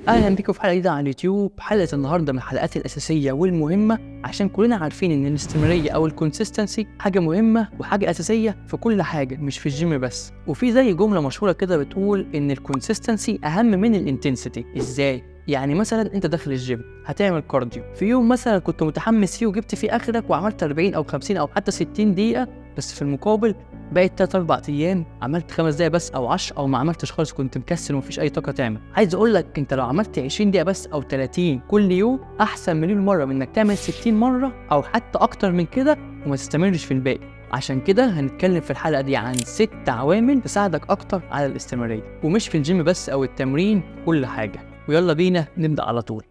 اهلا بيكم في حلقه جديده على اليوتيوب. حلقه النهارده من الحلقات الاساسيه والمهمه، عشان كلنا عارفين ان الاستمراريه او الكونسيستنسي حاجه مهمه وحاجه اساسيه في كل حاجه، مش في الجيم بس. وفي زي جمله مشهوره كده بتقول ان الكونسيستنسي اهم من الانتنسيتي. ازاي؟ يعني مثلا انت داخل الجيم هتعمل كارديو في يوم مثلا كنت متحمس فيه وجبت فيه اخرك وعملت 40 او 50 او حتى 60 دقيقه، بس في المقابل بقيت 3-4 ايام عملت 5 دقايق بس او 10 او ما عملتش خالص، كنت مكسل ومفيش اي طاقه تعمل. عايز اقول لك انت لو عملت 20 دقيقه بس او 30 كل يوم احسن مليون مره من انك تعمل 60 مره او حتى اكتر من كده وما تستمرش في الباقي. عشان كده هنتكلم في الحلقه دي عن 6 عوامل تساعدك اكتر على الاستمراريه، ومش في الجيم بس او التمرين، كل حاجه. ويلا بينا نبدا على طول.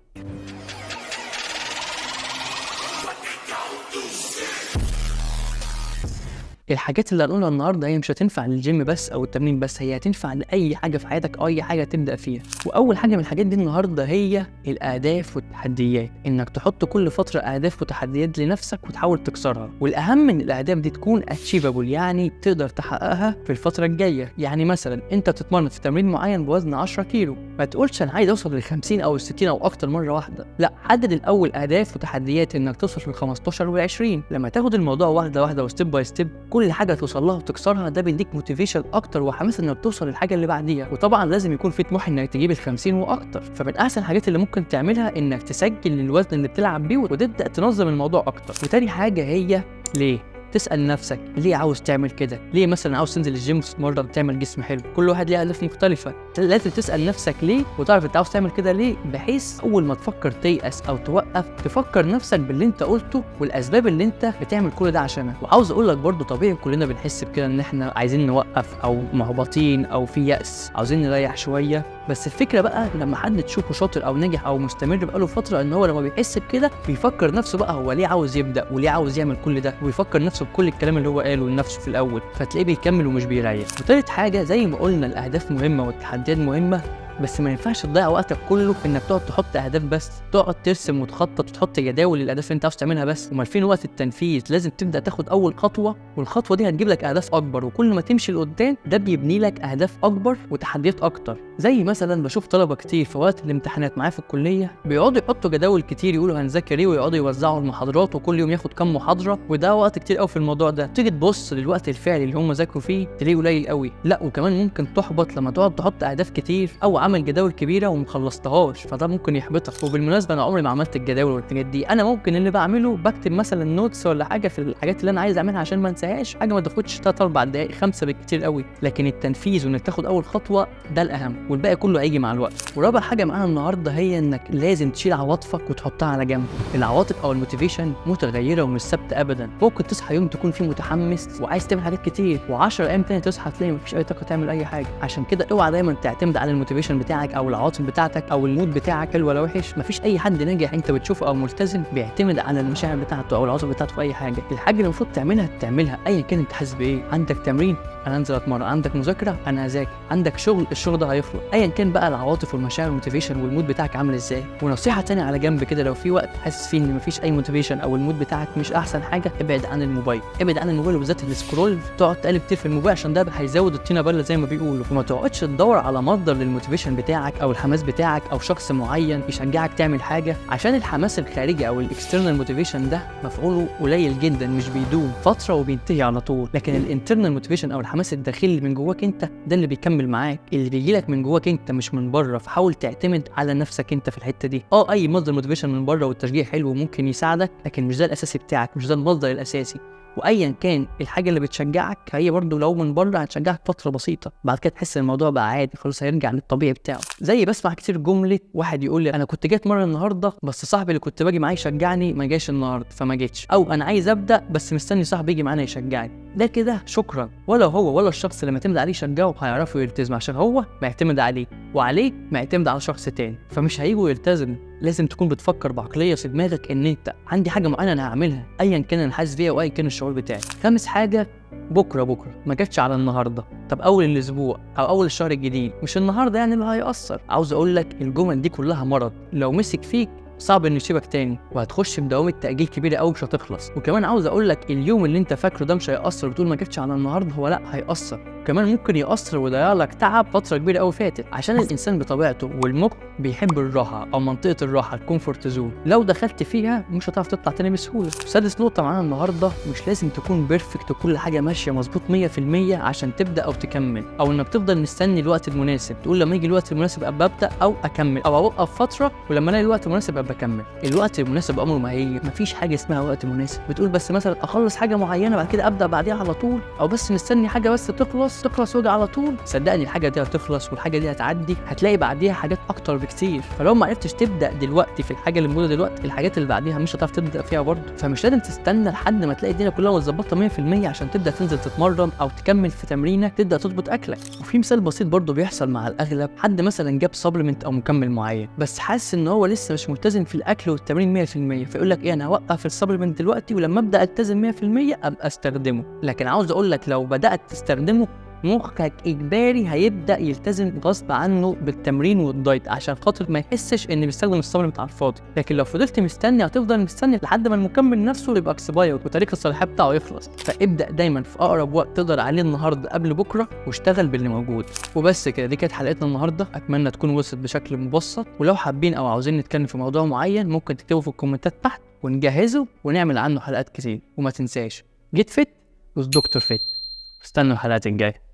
الحاجات اللي هنقولها النهارده هي مش هتنفع للجيم بس او التمرين بس، هي هتنفع لاي حاجه في حياتك او اي حاجه تبدا فيها. واول حاجه من الحاجات دي النهارده هي الاهداف والتحديات، انك تحط كل فتره اهداف وتحديات لنفسك وتحاول تكسرها. والاهم من الاهداف دي تكون اتشيفابل، يعني تقدر تحققها في الفتره الجايه. يعني مثلا انت بتتمرن في تمرين معين بوزن 10 كيلو، ما تقولش انا عايز اوصل لل 50 او ال 60 او اكتر مره واحده، لا، حدد الاول اهداف وتحديات انك توصل في ال 15 وال 20. لما تاخد الموضوع واحده واحده وستيب باي ستيب، كل حاجه توصل لها وتكسرها، ده بيديك موتيفيشن اكتر وحماس انك توصل للحاجه اللي بعديها. وطبعا لازم يكون في طموح انك تجيب ال 50 واكتر. فمن احسن الحاجات اللي ممكن تعملها انك تسجل الوزن اللي بتلعب بيه وتبدا تنظم الموضوع اكتر. وتاني حاجه هي ليه. تسأل نفسك ليه عاوز تعمل كده؟ ليه مثلا عاوز تنزل الجيم وتتمرن تعمل جسم حلو؟ كل واحد ليه أهداف مختلفة. لازم تسأل نفسك ليه وتعرف انت عاوز تعمل كده ليه، بحيث أول ما تفكر تيأس أو توقف تفكر نفسك باللي انت قلته والأسباب اللي انت بتعمل كل ده عشانها. وعاوز أقول لك برضه طبيعي كلنا بنحس بكده ان احنا عايزين نوقف أو محبطين أو في يأس، عاوزين نريح شوية. بس الفكرة بقى لما حد تشوفه شاطر أو ناجح أو مستمر بقاله فترة، ان هو لما بيحس بكده بيفكر نفسه بقى هو ليه عاوز يبدأ وليه عاوز يعمل كل ده، ويفكر نفسه بكل الكلام اللي هو قاله لنفسه في الاول، فتلاقيه بيكمل ومش بيريح. وتالت حاجه زي ما قلنا الاهداف مهمه والتحديات مهمه، بس ما ينفعش تضيع وقتك كله في انك تقعد تحط اهداف بس، تقعد ترسم وتخطط وتحط جداول للاهداف اللي انت عاوز تعملها بس، وما فين وقت التنفيذ. لازم تبدا تاخد اول خطوه، والخطوه دي هتجيب لك اهداف اكبر، وكل ما تمشي لقدام ده بيبني لك اهداف اكبر وتحديات اكتر. زي مثلا بشوف طلبه كتير في وقت الامتحانات معايا في الكليه بيقعدوا يحطوا جداول كتير، يقولوا هنذاكر ايه، ويقعدوا يوزعوا المحاضرات وكل يوم ياخد كام محاضره، وده وقت كتير قوي في الموضوع ده. تيجي تبص للوقت الفعلي اللي هم ذاكروا فيه تلاقيه قليل قوي. لا، وكمان ممكن تحبط لما تقعد تحط اهداف كتير او عمل جداول كبيره ومخلصتهاش، فده ممكن يحبطك. وبالمناسبه انا عمري ما عملت الجداول والحاجات دي، انا ممكن اللي بعمله بكتب مثلا نوتس ولا حاجه في الحاجات اللي انا عايز اعملها عشان ما انساهاش، حاجه ما تاخدش 3-4 دقائق 5 بالكتير قوي. لكن التنفيذ وانك تاخد اول خطوه ده الاهم، والباقي كله هيجي مع الوقت. ورابع حاجه معانا النهارده هي انك لازم تشيل عواطفك وتحطها على جنب. العواطف او الموتيفيشن متغيره ومش ثابته ابدا. ممكن تصحى يوم تكون فيه متحمس وعايز تعمل حاجات كتير، و10 ايام تاني تصحى تلاقي مفيش اي طاقه تعمل اي حاجه. عشان كده اوعى دايما تعتمد على الموتيفيشن بتاعك او العواطف بتاعتك او المود بتاعك حلو ولا وحش. مفيش اي حد ناجح انت بتشوفه او ملتزم بيعتمد على المشاعر بتاعته او العواطف بتاعته في اي حاجه. الحاجه اللي المفروض تعملها ايا كان انت حاسس بايه. عندك تمرين، انا انزل اتمرن. عندك مذاكره، انا هذاكر. عندك شغل، الشغل ده هيخلص. ايا كان بقى العواطف والمشاعر والموتيفيشن والمود بتاعك عامل ازاي. ونصيحه تانية على جنب كده، لو في وقت حاسس فيه ان مفيش اي موتيفيشن او المود بتاعك مش احسن حاجه، ابعد عن الموبايل. ابعد عن الموبايل وبالذات السكرول، تقعد تقلب كتير في الموبايل عشان ده هيزود الطينه بله زي ما بيقولوا. وما تقعدش تدور على مصدر للموتيفيشن بتاعك او الحماس بتاعك او شخص معين يشجعك تعمل حاجه، عشان الحماس الخارجي او الاكسترنال موتيفيشن ده مفعوله قليل جدا، مش بيدوم فتره وبينتهي على طول. لكن الانترنال موتيفيشن او الحماس الداخلي من جواك انت ده اللي بيكمل معاك، اللي بيجيلك من جواك انت مش من بره. فحاول تعتمد على نفسك انت في الحته دي. اي مصدر موتيفيشن من بره والتشجيع حلو وممكن يساعدك، لكن مش ده الاساسي بتاعك، مش ده المصدر الاساسي. وايا كان الحاجه اللي بتشجعك هي برضو لو من بره هتشجعك فتره بسيطه، بعد كده تحس الموضوع بقى عادي خلاص، هيرجع للطبيعي بتاعه. زي بسمع كتير جمله واحد يقول لي انا كنت جاي اتمرن النهارده بس صاحبي اللي كنت باجي معاه يشجعني ما جاش النهارده فما جيتش، او انا عايز ابدا بس مستني صاحبي يجي معانا يشجعني. ده كده شكرا، ولا هو ولا الشخص اللي معتمد عليه يشجعه هيعرفوا يلتزم، عشان هو معتمد عليه وعليه معتمد على شخص تاني، فمش هيجوا يلتزم. لازم تكون بتفكر بعقليه في دماغك ان انت عندي حاجه معينه انا هعملها ايا كان انا حاسس بيها وايا كان الشعور بتاعي. خامس حاجه، بكره ما جاتش على النهارده، طب اول الاسبوع او اول الشهر الجديد، مش النهارده يعني اللي هيأثر. عاوز اقول لك الجمل دي كلها مرض، لو مسك فيك صعب ان يسيبك تاني، وهتخش في دوامه تاجيل كبيره قوي مش هتخلص. وكمان عاوز اقول لك اليوم اللي انت فاكره ده مش هيأثر وتقول ما جبتش على النهارده، هو لا هيأثر، كمان ممكن يأثر ويضيع لك تعب فتره كبيره قوي فاتت، عشان الانسان بطبيعته والمخ بيحب الراحه او منطقه الراحه الكومفورت زون، لو دخلت فيها مش هتعرف تطلع تاني بسهوله. سادس نقطه معانا النهارده، مش لازم تكون بيرفكت وكل حاجه ماشيه مظبوط 100% عشان تبدا او تكمل، او انك تفضل مستني الوقت المناسب تقول لما يجي الوقت المناسب ابقى ابدا او اكمل، او اوقف فتره ولما الاقي الوقت المناسب ابقى اكمل. الوقت المناسب امر ما هي مفيش حاجه اسمها وقت مناسب، بتقول بس مثلا اخلص حاجه معينه بعد كده ابدا بعديها على طول، او بس مستني حاجه بس تخلص واجي على طول. صدقني الحاجه دي هتخلص والحاجه دي هتعدي، هتلاقي بعديها حاجات اكتر بكتير. فلو ما عرفتش تبدا دلوقتي في الحاجه اللي موجوده دلوقتي، الحاجات اللي بعديها مش هتعرف تبدا فيها برضه. فمش لازم تستنى لحد ما تلاقي الدنيا كلها متظبطه 100% عشان تبدا تنزل تتمرن او تكمل في تمرينك تبدا تظبط اكلك. وفي مثال بسيط برضه بيحصل مع الاغلب، حد مثلا جاب سبلمنت او مكمل معين بس حاسس ان هو لسه مش ملتزم في الاكل والتمرين 100%، فيقول لك ايه انا هوقف السبلمنت دلوقتي ولما ابدا التزم 100% ابقى استخدمه. لكن عاوز اقول لك لو بدات تستخدمه مخك اجباري هيبدا يلتزم غصب عنه بالتمرين والدايت عشان خاطر ما يحسش ان بيستخدم السبلمنت على الفاضي. لكن لو فضلت مستني هتفضل مستني لحد ما المكمل نفسه يبقى اكسباير وتاريخ الصلاحيه بتاعه يخلص. فابدا دايما في اقرب وقت تقدر عليه النهارده قبل بكره واشتغل باللي موجود. وبس كده، دي كانت حلقتنا النهارده، اتمنى تكون وصلت بشكل مبسط. ولو حابين او عاوزين نتكلم في موضوع معين ممكن تكتبوا في الكومنتات تحت ونجهزه ونعمل عنه حلقات كتير. وما تنساش جيت فيت وذ دكتور فيت. استنوا الحلقات الجايه.